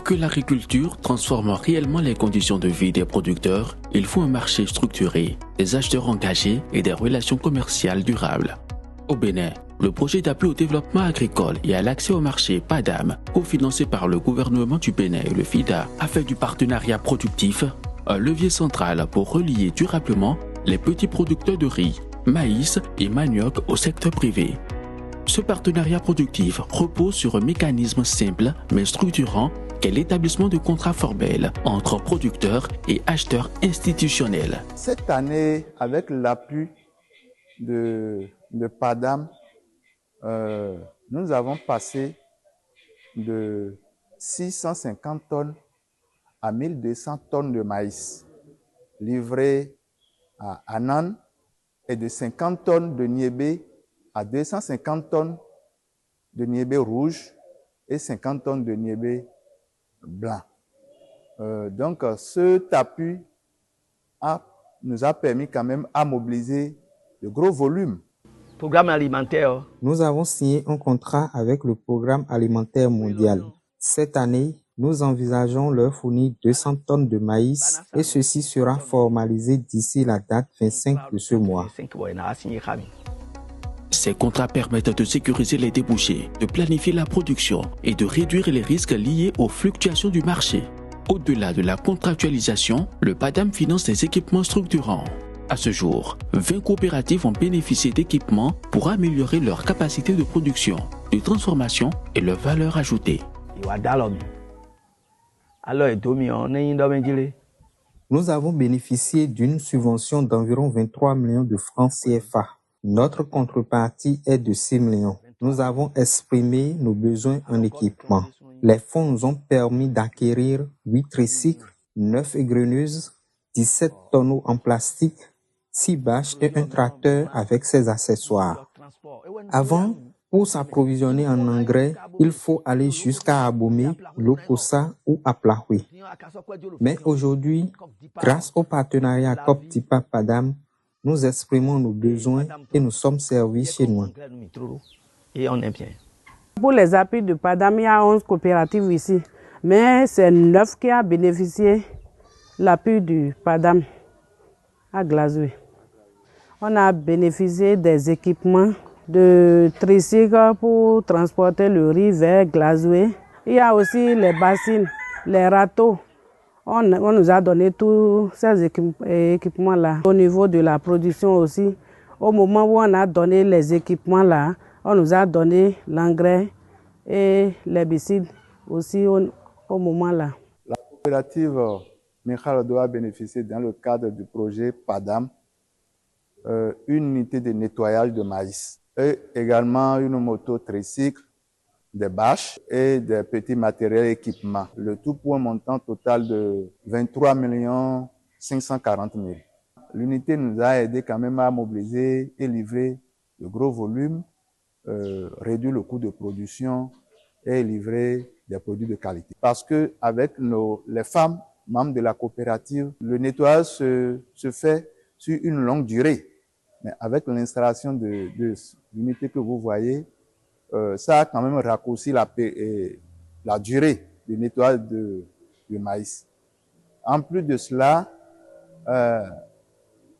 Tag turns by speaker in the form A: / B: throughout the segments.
A: Pour que l'agriculture transforme réellement les conditions de vie des producteurs, il faut un marché structuré, des acheteurs engagés et des relations commerciales durables. Au Bénin, le projet d'appui au développement agricole et à l'accès au marché PADAM, cofinancé par le gouvernement du Bénin et le FIDA, a fait du partenariat productif un levier central pour relier durablement les petits producteurs de riz, maïs et manioc au secteur privé. Ce partenariat productif repose sur un mécanisme simple mais structurant qu'est l'établissement de contrats formels entre producteurs et acheteurs institutionnels.
B: Cette année, avec l'appui de PADAM, nous avons passé de 650 tonnes à 1200 tonnes de maïs livrées à Anan et de 50 tonnes de niébé à 250 tonnes de niébé rouge et 50 tonnes de niébé blanc. Donc, cet appui nous a permis quand même à mobiliser de gros volumes.
C: Programme alimentaire.
D: Nous avons signé un contrat avec le Programme alimentaire mondial. Cette année, nous envisageons leur fournir 200 tonnes de maïs et ceci sera formalisé d'ici la date 25 de ce mois.
A: Ces contrats permettent de sécuriser les débouchés, de planifier la production et de réduire les risques liés aux fluctuations du marché. Au-delà de la contractualisation, le PADAM finance des équipements structurants. À ce jour, 20 coopératives ont bénéficié d'équipements pour améliorer leur capacité de production, de transformation et leur valeur ajoutée.
D: Nous avons bénéficié d'une subvention d'environ 23 millions de francs CFA. Notre contrepartie est de 6 millions. Nous avons exprimé nos besoins en équipement. Les fonds nous ont permis d'acquérir 8 tricycles, 9 égreneuses, 17 tonneaux en plastique, 6 bâches et un tracteur avec ses accessoires. Avant, pour s'approvisionner en engrais, il faut aller jusqu'à Abomey, Lokossa ou à Plahoué. Mais aujourd'hui, grâce au partenariat COP-TIPA-PADAM, nous exprimons nos besoins et nous sommes servis chez nous.
C: Et on est bien.
E: Pour les appuis de PADAM, il y a 11 coopératives ici. Mais c'est 9 qui ont bénéficié de l'appui du PADAM à Glazoué. On a bénéficié des équipements de tricycles pour transporter le riz vers Glazoué. Il y a aussi les bassines, les râteaux. On nous a donné tous ces équipements-là. Au niveau de la production aussi, au moment où on a donné les équipements-là, on nous a donné l'engrais et l'herbicide aussi au moment-là.
B: La coopérative Michal doit bénéficier dans le cadre du projet PADAM une unité de nettoyage de maïs et également une moto tricycle, des bâches et des petits matériels équipements. Le tout pour un montant total de 23 540 000. L'unité nous a aidé quand même à mobiliser et livrer de gros volumes, réduire le coût de production et livrer des produits de qualité. Parce que avec les femmes membres de la coopérative, le nettoyage se fait sur une longue durée. Mais avec l'installation de l'unité que vous voyez, ça a quand même raccourci la durée du nettoyage du maïs. En plus de cela,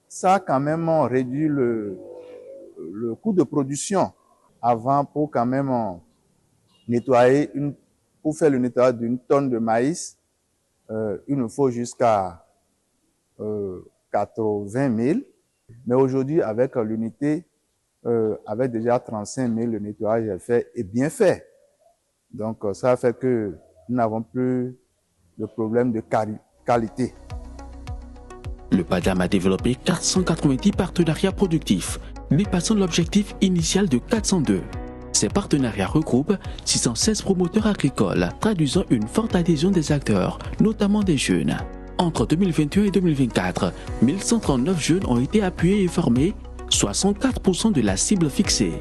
B: ça a quand même réduit le coût de production. Avant, pour quand même nettoyer, pour faire le nettoyage d'une tonne de maïs, il nous faut jusqu'à 80 000. Mais aujourd'hui, avec l'unité, avec déjà 35 000, le nettoyage est fait et bien fait. Donc, ça fait que nous n'avons plus de problème de qualité.
A: Le PADAM a développé 490 partenariats productifs, dépassant l'objectif initial de 402. Ces partenariats regroupent 616 promoteurs agricoles, traduisant une forte adhésion des acteurs, notamment des jeunes. Entre 2021 et 2024, 1139 jeunes ont été appuyés et formés, soit 104% de la cible fixée.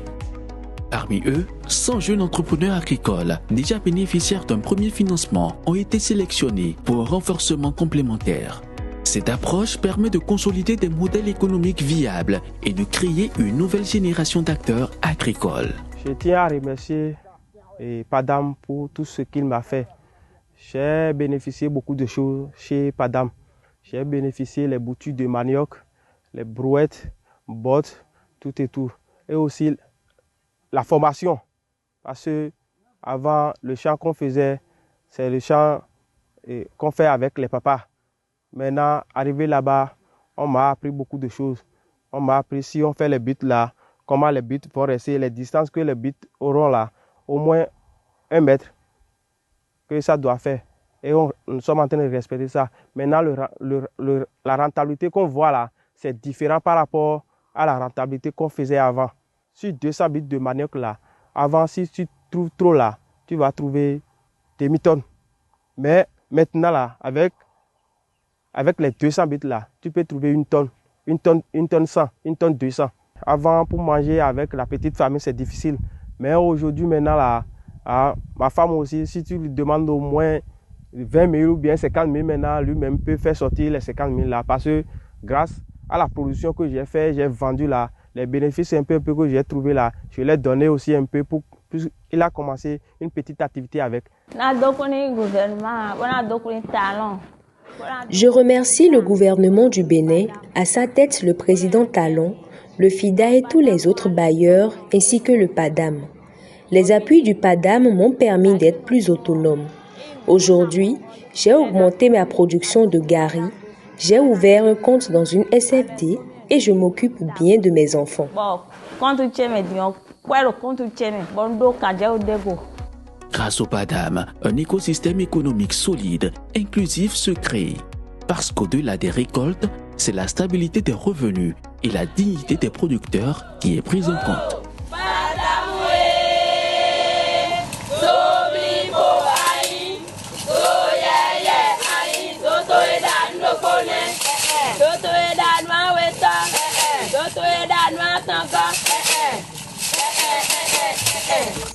A: Parmi eux, 100 jeunes entrepreneurs agricoles, déjà bénéficiaires d'un premier financement, ont été sélectionnés pour un renforcement complémentaire. Cette approche permet de consolider des modèles économiques viables et de créer une nouvelle génération d'acteurs agricoles.
F: Je tiens à remercier PADAM pour tout ce qu'il m'a fait. j'ai bénéficié beaucoup de choses chez Padam. J'ai bénéficié les boutures de manioc, les brouettes, bottes, tout et tout. Et aussi la formation. Parce que avant, le chant qu'on faisait, c'est le chant qu'on fait avec les papas. Maintenant, arrivé là-bas, on m'a appris beaucoup de choses. On m'a appris si on fait les buts là, comment les buts vont rester, les distances que les buts auront là, au moins 1 mètre que ça doit faire. Et nous sommes en train de respecter ça. Maintenant, la rentabilité qu'on voit là, c'est différent par rapport à la rentabilité qu'on faisait avant. Sur 200 buts de manioc là, avant, si tu trouves trop là, tu vas trouver demi-tonnes. Mais maintenant là, avec les 200 buts là, tu peux trouver 1 tonne, 1 tonne 100, 1 tonne 200. Avant, pour manger avec la petite famille, c'est difficile. Mais aujourd'hui, maintenant là, ma femme aussi, si tu lui demandes au moins 20 000 ou bien 50 000 maintenant, lui-même peut faire sortir les 50 000 là. Parce que grâce à la production que j'ai fait, j'ai vendu là, les bénéfices un peu que j'ai trouvé là, je l'ai donné aussi un peu pour il a commencé une petite activité avec.
G: Je remercie le gouvernement du Bénin, à sa tête le président Talon, le FIDA et tous les autres bailleurs, ainsi que le PADAM. Les appuis du PADAM m'ont permis d'être plus autonome. Aujourd'hui, j'ai augmenté ma production de gari, j'ai ouvert un compte dans une SFD et je m'occupe bien de mes enfants.
A: Grâce au PADAM, un écosystème économique solide, inclusif se crée. Parce qu'au-delà des récoltes, c'est la stabilité des revenus et la dignité des producteurs qui est prise en compte.
H: Toto